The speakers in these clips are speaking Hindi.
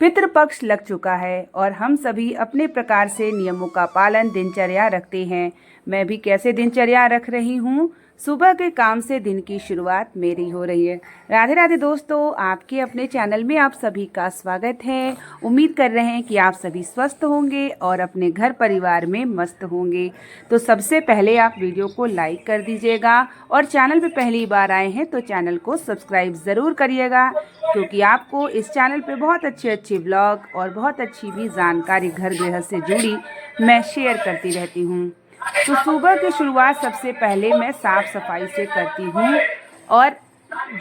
पितृपक्ष लग चुका है और हम सभी अपने प्रकार से नियमों का पालन दिनचर्या रखते हैं। मैं भी कैसे दिनचर्या रख रही हूँ। सुबह के काम से दिन की शुरुआत मेरी हो रही है। राधे राधे दोस्तों, आपके अपने चैनल में आप सभी का स्वागत है। उम्मीद कर रहे हैं कि आप सभी स्वस्थ होंगे और अपने घर परिवार में मस्त होंगे। तो सबसे पहले आप वीडियो को लाइक कर दीजिएगा और चैनल पे पहली बार आए हैं तो चैनल को सब्सक्राइब ज़रूर करिएगा, क्योंकि आपको इस चैनल पे बहुत अच्छे ब्लॉग और बहुत अच्छी भी जानकारी घर गृहस्थ से जुड़ी मैं शेयर करती रहती हूँ। तो सुबह की शुरुआत सबसे पहले मैं साफ़ सफाई से करती हूँ और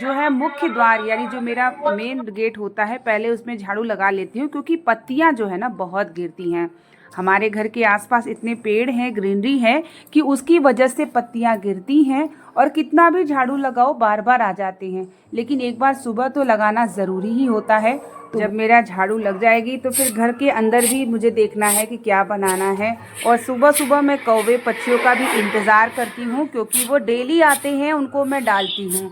जो है मुख्य द्वार यानी जो मेरा मेन गेट होता है पहले उसमें झाड़ू लगा लेती हूँ, क्योंकि पत्तियाँ जो है ना बहुत गिरती हैं। हमारे घर के आसपास इतने पेड़ हैं, ग्रीनरी है कि उसकी वजह से पत्तियाँ गिरती हैं और कितना भी झाड़ू लगाओ बार बार आ जाते हैं। लेकिन एक बार सुबह तो लगाना ज़रूरी ही होता है। तो जब मेरा झाड़ू लग जाएगी तो फिर घर के अंदर भी मुझे देखना है कि क्या बनाना है। और सुबह सुबह मैं कौवे पक्षियों का भी इंतज़ार करती हूँ, क्योंकि वो डेली आते हैं, उनको मैं डालती हूँ।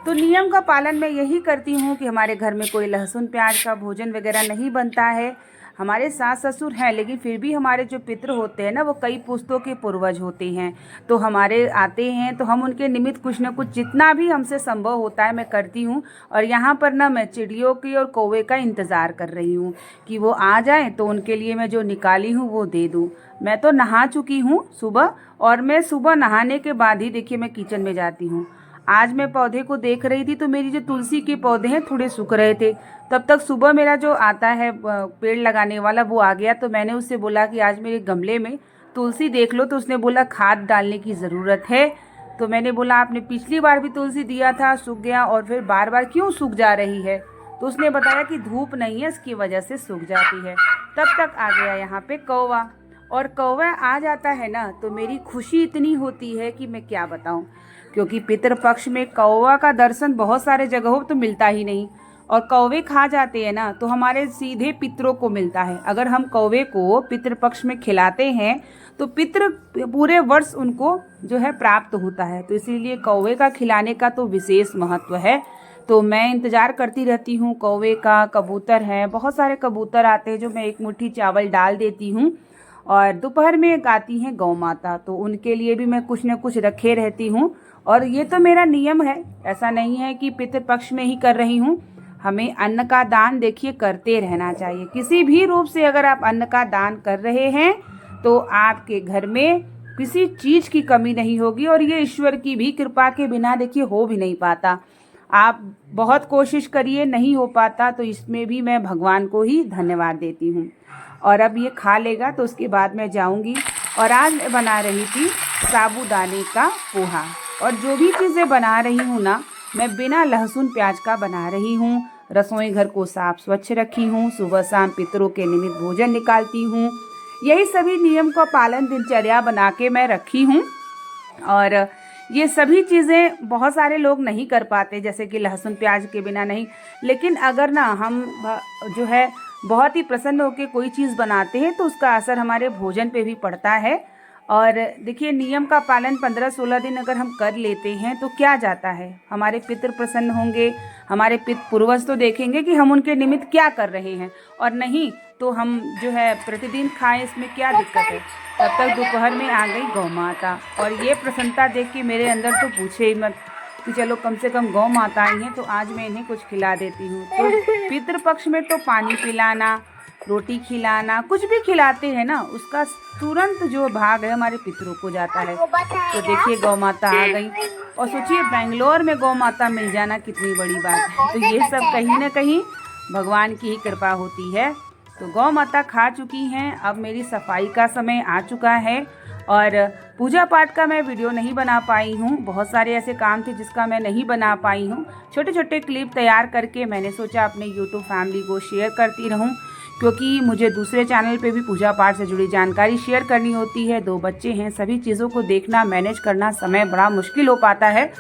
तो नियम का पालन मैं यही करती हूँ कि हमारे घर में कोई लहसुन प्याज का भोजन वगैरह नहीं बनता है। हमारे सास ससुर हैं, लेकिन फिर भी हमारे जो पितृ होते हैं ना वो कई पुश्तों के पूर्वज होते हैं। तो हमारे आते हैं तो हम उनके निमित्त कुछ न कुछ जितना भी हमसे संभव होता है मैं करती हूँ। और यहाँ पर ना मैं चिड़ियों की और कौवे का इंतज़ार कर रही हूँ कि वो आ जाएं तो उनके लिए मैं जो निकाली हूँ वो दे दूँ। मैं तो नहा चुकी हूँ सुबह, और मैं सुबह नहाने के बाद ही देखिए मैं किचन में जाती हूँ। आज मैं पौधे को देख रही थी तो मेरी जो तुलसी के पौधे हैं थोड़े सूख रहे थे। तब तक सुबह मेरा जो आता है पेड़ लगाने वाला वो आ गया। तो मैंने उससे बोला कि आज मेरे गमले में तुलसी देख लो। तो उसने बोला खाद डालने की ज़रूरत है। तो मैंने बोला आपने पिछली बार भी तुलसी दिया था, सूख गया, और फिर बार बार क्यों सूख जा रही है। तो उसने बताया कि धूप नहीं है, इसकी वजह से सूख जाती है। तब तक आ गया यहाँ पे कौवा, और कौवा आ जाता है ना तो मेरी खुशी इतनी होती है कि मैं क्या बताऊँ, क्योंकि पितृपक्ष में कौवा का दर्शन बहुत सारे जगहों तो मिलता ही नहीं। और कौवे खा जाते हैं ना तो हमारे सीधे पितरों को मिलता है। अगर हम कौवे को पितृपक्ष में खिलाते हैं तो पितृ पूरे वर्ष उनको जो है प्राप्त होता है। तो इसीलिए कौवे का खिलाने का तो विशेष महत्व है। तो मैं इंतज़ार करती रहती हूँ कौवे का। कबूतर हैं, बहुत सारे कबूतर आते हैं जो मैं एक मुट्ठी चावल डाल देती हूँ। और दोपहर में आती हैं गौ माता, तो उनके लिए भी मैं कुछ न कुछ रखे रहती हूँ। और ये तो मेरा नियम है, ऐसा नहीं है कि पितृपक्ष में ही कर रही हूँ। हमें अन्न का दान देखिए करते रहना चाहिए। किसी भी रूप से अगर आप अन्न का दान कर रहे हैं तो आपके घर में किसी चीज़ की कमी नहीं होगी। और ये ईश्वर की भी कृपा के बिना देखिए हो भी नहीं पाता। आप बहुत कोशिश करिए, नहीं हो पाता, तो इसमें भी मैं भगवान को ही धन्यवाद देती हूँ। और अब ये खा लेगा तो उसके बाद मैं जाऊँगी। और आज मैं बना रही थी साबूदाने का पोहा। और जो भी चीज़ें बना रही हूँ ना मैं बिना लहसुन प्याज का बना रही हूँ। रसोई घर को साफ स्वच्छ रखी हूँ, सुबह शाम पितरों के निमित्त भोजन निकालती हूँ। यही सभी नियम का पालन दिनचर्या बना के मैं रखी हूँ। और ये सभी चीज़ें बहुत सारे लोग नहीं कर पाते, जैसे कि लहसुन प्याज के बिना नहीं। लेकिन अगर ना हम जो है बहुत ही प्रसन्न होकर कोई चीज़ बनाते हैं तो उसका असर हमारे भोजन पे भी पड़ता है। और देखिए नियम का पालन 15-16 दिन अगर हम कर लेते हैं तो क्या जाता है, हमारे पितृ प्रसन्न होंगे, हमारे पूर्वज तो देखेंगे कि हम उनके निमित्त क्या कर रहे हैं। और नहीं तो हम जो है प्रतिदिन खाएं, इसमें क्या दिक्कत है। तब तक दोपहर में आ गई गौ माता, और ये प्रसन्नता देख के मेरे अंदर तो पूछे ही मत कि चलो कम से कम गौ माता आई हैं तो आज मैं इन्हें कुछ खिला देती हूँ। तो पितृपक्ष में तो पानी पिलाना, रोटी खिलाना, कुछ भी खिलाते हैं ना उसका तुरंत जो भाग है हमारे पितरों को जाता है। तो देखिए गौ माता आ गई, और सोचिए बेंगलोर में गौ माता मिल जाना कितनी बड़ी बात है। तो ये सब कहीं ना कहीं भगवान की ही कृपा होती है। तो गौ माता खा चुकी हैं, अब मेरी सफाई का समय आ चुका है। और पूजा पाठ का मैं वीडियो नहीं बना पाई हूँ, बहुत सारे ऐसे काम थे जिसका मैं नहीं बना पाई हूँ। छोटे छोटे क्लिप तैयार करके मैंने सोचा अपने यूट्यूब फैमिली को शेयर करती रहूँ, क्योंकि मुझे दूसरे चैनल पे भी पूजा पाठ से जुड़ी जानकारी शेयर करनी होती है। 2 बच्चे हैं, सभी चीज़ों को देखना, मैनेज करना समय बड़ा मुश्किल हो पाता है।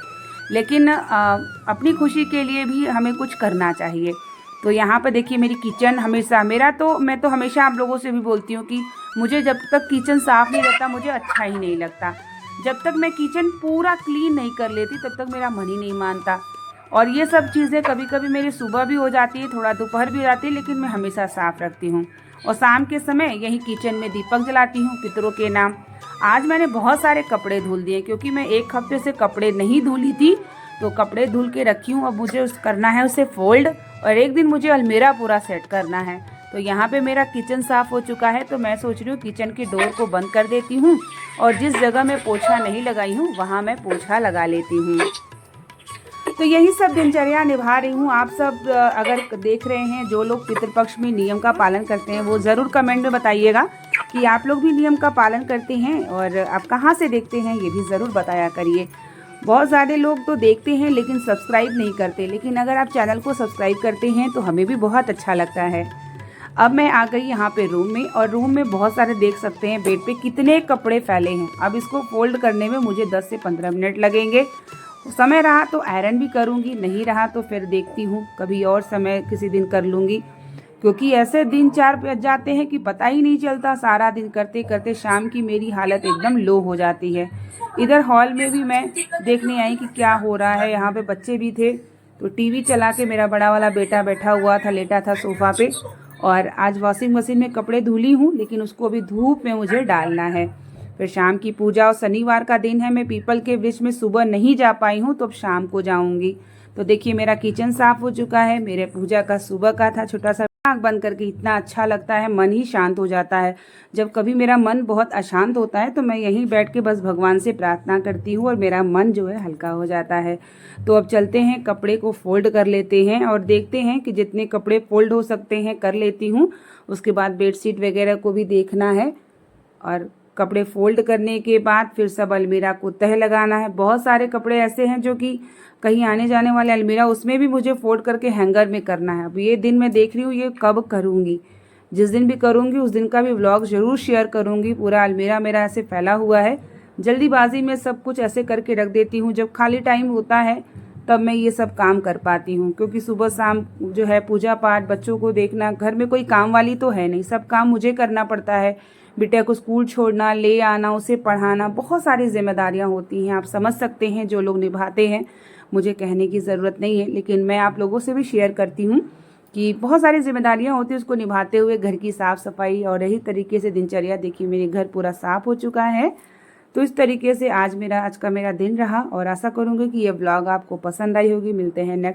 लेकिन अपनी खुशी के लिए भी हमें कुछ करना चाहिए। तो यहाँ पर देखिए मेरी किचन हमेशा मैं तो हमेशा आप लोगों से भी बोलती हूँ कि मुझे जब तक किचन साफ़ नहीं रहता मुझे अच्छा ही नहीं लगता। जब तक मैं किचन पूरा क्लीन नहीं कर लेती तब तक मेरा मन ही नहीं मानता। और ये सब चीज़ें कभी कभी मेरी सुबह भी हो जाती है, थोड़ा दोपहर भी हो जाती है, लेकिन मैं हमेशा साफ़ रखती हूँ। और शाम के समय यही किचन में दीपक जलाती हूँ पितरों के नाम। आज मैंने बहुत सारे कपड़े धुल दिए क्योंकि मैं एक हफ्ते से कपड़े नहीं धुली थी, तो कपड़े धुल के रखी हूँ। अब मुझे करना है उसे फोल्ड, और एक दिन मुझे अलमीरा पूरा सेट करना है। तो यहाँ पे मेरा किचन साफ़ हो चुका है, तो मैं सोच रही हूँ किचन की डोर को बंद कर देती हूँ और जिस जगह मैं पोछा नहीं लगाई हूँ वहाँ मैं पोछा लगा लेती हूँ। तो यही सब दिनचर्या निभा रही हूँ। आप सब अगर देख रहे हैं, जो लोग पितृपक्ष में नियम का पालन करते हैं, वो ज़रूर कमेंट में बताइएगा कि आप लोग भी नियम का पालन करते हैं और आप कहाँ से देखते हैं, ये भी ज़रूर बताया करिए। बहुत ज़्यादा लोग तो देखते हैं लेकिन सब्सक्राइब नहीं करते, लेकिन अगर आप चैनल को सब्सक्राइब करते हैं तो हमें भी बहुत अच्छा लगता है। अब मैं आ गई यहाँ पे रूम में, और रूम में बहुत सारे देख सकते हैं बेड पे कितने कपड़े फैले हैं। अब इसको फोल्ड करने में मुझे 10 से 15 मिनट लगेंगे। समय रहा तो आयरन भी करूँगी, नहीं रहा तो फिर देखती हूँ कभी और समय किसी दिन कर लूँगी, क्योंकि ऐसे दिन 4 बज जाते हैं कि पता ही नहीं चलता। सारा दिन करते करते शाम की मेरी हालत एकदम लो हो जाती है। इधर हॉल में भी मैं देखने आई कि क्या हो रहा है। यहाँ पे बच्चे भी थे, तो टीवी चला के मेरा बड़ा वाला बेटा बैठा हुआ था, लेटा था सोफ़ा पे। और आज वॉशिंग मशीन में कपड़े धुली हूँ, लेकिन उसको अभी धूप में मुझे डालना है। फिर शाम की पूजा, और शनिवार का दिन है, मैं पीपल के वृक्ष में सुबह नहीं जा पाई हूँ, तो अब शाम को जाऊँगी। तो देखिए मेरा किचन साफ़ हो चुका है। मेरे पूजा का सुबह का था छोटा सा। आँख बंद करके इतना अच्छा लगता है, मन ही शांत हो जाता है। जब कभी मेरा मन बहुत अशांत होता है तो मैं यहीं बैठ के बस भगवान से प्रार्थना करती हूँ और मेरा मन जो है हल्का हो जाता है। तो अब चलते हैं, कपड़े को फोल्ड कर लेते हैं और देखते हैं कि जितने कपड़े फोल्ड हो सकते हैं कर लेती हूँ। उसके बाद बेडशीट वगैरह को भी देखना है, और कपड़े फोल्ड करने के बाद फिर सब अलमीरा को तह लगाना है। बहुत सारे कपड़े ऐसे हैं जो कि कहीं आने जाने वाले अलमीरा, उसमें भी मुझे फोल्ड करके हैंगर में करना है। अब ये दिन मैं देख रही हूँ ये कब करूँगी। जिस दिन भी करूँगी उस दिन का भी व्लॉग ज़रूर शेयर करूँगी। पूरा अलमीरा मेरा ऐसे फैला हुआ है, जल्दीबाजी में सब कुछ ऐसे करके रख देती हूँ। जब खाली टाइम होता है तब मैं ये सब काम कर पाती हूँ, क्योंकि सुबह शाम जो है पूजा पाठ, बच्चों को देखना, घर में कोई काम वाली तो है नहीं, सब काम मुझे करना पड़ता है। बिटिया को स्कूल छोड़ना, ले आना, उसे पढ़ाना, बहुत सारी जिम्मेदारियां होती हैं। आप समझ सकते हैं, जो लोग निभाते हैं, मुझे कहने की ज़रूरत नहीं है, लेकिन मैं आप लोगों से भी शेयर करती हूँ कि बहुत सारी जिम्मेदारियां होती हैं। उसको निभाते हुए घर की साफ़ सफाई और यही तरीके से दिनचर्या। देखिए मेरे घर पूरा साफ़ हो चुका है। तो इस तरीके से आज का मेरा दिन रहा, और आशा करूँगी कि ये ब्लॉग आपको पसंद आई होगी। मिलते हैं नेक्स्ट